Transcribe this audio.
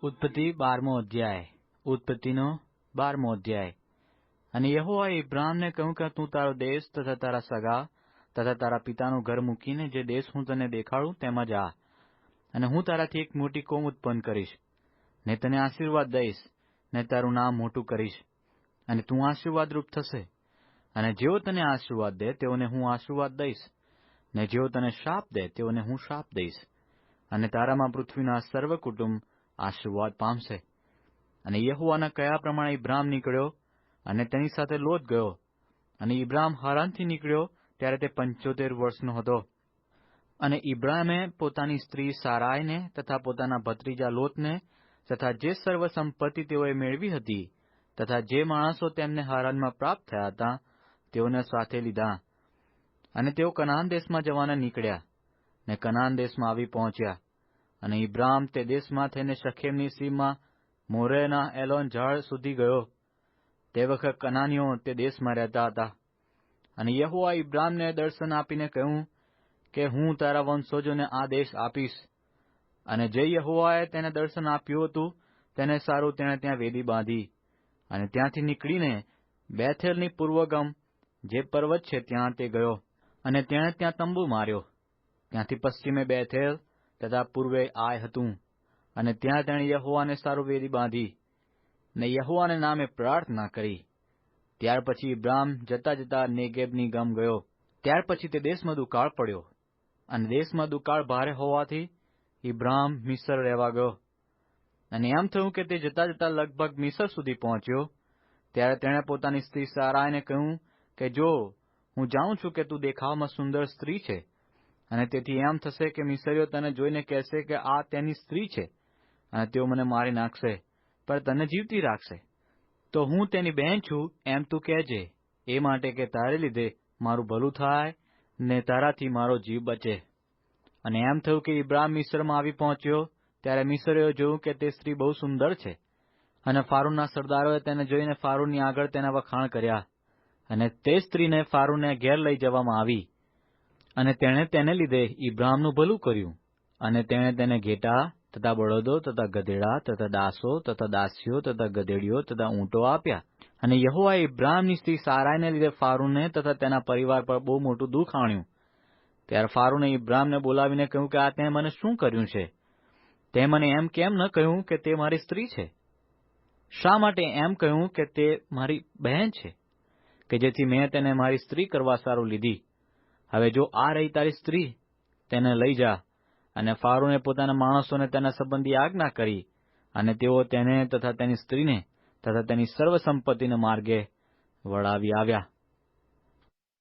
ઉત્પત્તિ 12મો અધ્યાય. ઉત્પત્તિનો 12મો અધ્યાય. અને યહોવાએ ઇબ્રામને કહ્યું કે તું તારો દેશ તથા તારા સગા તથા તારા પિતાનું ઘર મૂકીને જે દેશ હું તને દેખાડું તેમાં જા. અને હું તારાથી એક મોટી કોમ ઉત્પન્ન કરીશ, ને તને આશીર્વાદ દઈશ, ને તારું નામ મોટું કરીશ, અને તું આશીર્વાદરૂપ થશે. અને જેઓ તને આશીર્વાદ દે તેઓને હું આશીર્વાદ દઈશ, ને જેઓ તને શાપ દે તેઓને હું શાપ દઈશ. અને તારામાં પૃથ્વીના સર્વ કુટુંબ આશીર્વાદ પામશે. અને યહોવાના કયા પ્રમાણે ઇબ્રામ નીકળ્યો, અને તેની સાથે લોત ગયો. અને ઇબ્રામ હારાનથી નીકળ્યો ત્યારે તે 75 વર્ષનો હતો. અને ઇબ્રામે પોતાની સ્ત્રી સારાઈને તથા પોતાના ભત્રીજા લોતને તથા જે સર્વ સંપત્તિ તેઓએ મેળવી હતી તથા જે માણસો તેમને હારાનમાં પ્રાપ્ત થયા હતા તેઓને સાથે લીધા. અને તેઓ કનાન દેશમાં જવાના નીકળ્યા, ને કનાન દેશમાં આવી પહોંચ્યા. અને ઇબ્રામ તે દેશમાં થઈને શખેમની સીમમાં મોરેના એલોન ઝાડ સુધી ગયો. તે વખત કનાનીઓ તે દેશમાં રહેતા હતા. અને યહોવા ઇબ્રામને દર્શન આપીને કહ્યું કે હું તારા વંશજોને આ દેશ આપીશ. અને જે યહોવાએ તેને દર્શન આપ્યું હતું તેને સારું તેણે ત્યાં વેદી બાંધી. અને ત્યાંથી નીકળીને બેથેલની પૂર્વગમ જે પર્વત છે ત્યાં તે ગયો, અને તેણે ત્યાં તંબુ માર્યો. ત્યાંથી પશ્ચિમે બેથેલ તથા પૂર્વે આય હતું. અને ત્યાં તેણે યહોવાને સારું વેદી બાંધી, ને યહોવાને નામે પ્રાર્થના કરી. ત્યાર પછી ઇબ્રામ જતા જતા નેગેબની ગમ ગયો. ત્યાર પછી તે દેશમાં દુકાળ પડ્યો, અને દેશમાં દુકાળ ભારે હોવાથી ઇબ્રામ મિસ્ર રહેવા ગયો. અને એમ થયું કે તે જતા જતા લગભગ મિસ્ર સુધી પહોંચ્યો. ત્યારે તેણે પોતાની સ્ત્રી સારાઈને કહ્યું કે જો હું જાણું છું કે તું દેખાવમાં સુંદર સ્ત્રી છે, અને તેથી એમ થશે કે મિસ્રીઓ તને જોઈને કહેશે કે આ તેની સ્ત્રી છે, અને તેઓ મને મારી નાખશે, પણ તને જીવતી રાખશે. તો હું તેની બહેન છું એમ તું કહેજે, એ માટે કે તારે લીધે મારું ભલું થાય ને તારાથી મારો જીવ બચે. અને એમ થયું કે ઇબ્રામ મિસ્રમાં આવી પહોંચ્યો ત્યારે મિસ્રીઓએ જોયું કે તે સ્ત્રી બહુ સુંદર છે. અને ફારૂનના સરદારોએ તેને જોઈને ફારૂનની આગળ તેના વખાણ કર્યા. અને તે સ્ત્રીને ફારૂનને ઘેર લઈ જવામાં આવી. અને તેણે તેને લીધે ઇબ્રામનું ભલું કર્યું. અને તેણે તેને ઘેટા તથા બળદો તથા ગધેડા તથા દાસો તથા દાસીઓ તથા ગધેડીઓ તથા ઊંટો આપ્યા. અને યહોવાએ ઇબ્રામની સ્ત્રી સારાઈને લીધે ફારૂનને તથા તેના પરિવાર પર બહુ મોટું દુઃખ આણ્યું. ત્યારે ફારૂને ઇબ્રામને બોલાવીને કહ્યું કે આ તે મને શું કર્યું છે? તે મને એમ કેમ ન કહ્યું કે તે મારી સ્ત્રી છે? શા માટે એમ કહ્યું કે તે મારી બહેન છે, કે જેથી મેં તેને મારી સ્ત્રી કરવા સારું લીધી? હવે જો આ રહી તારી સ્ત્રી, તેને લઈ જા. અને ફારૂને પોતાના માણસોને તેના સંબંધી આજ્ઞા કરી, અને તેઓ તેને તથા તેની સ્ત્રીને તથા તેની સર્વ સંપત્તિને માર્ગે વળાવી આવ્યા.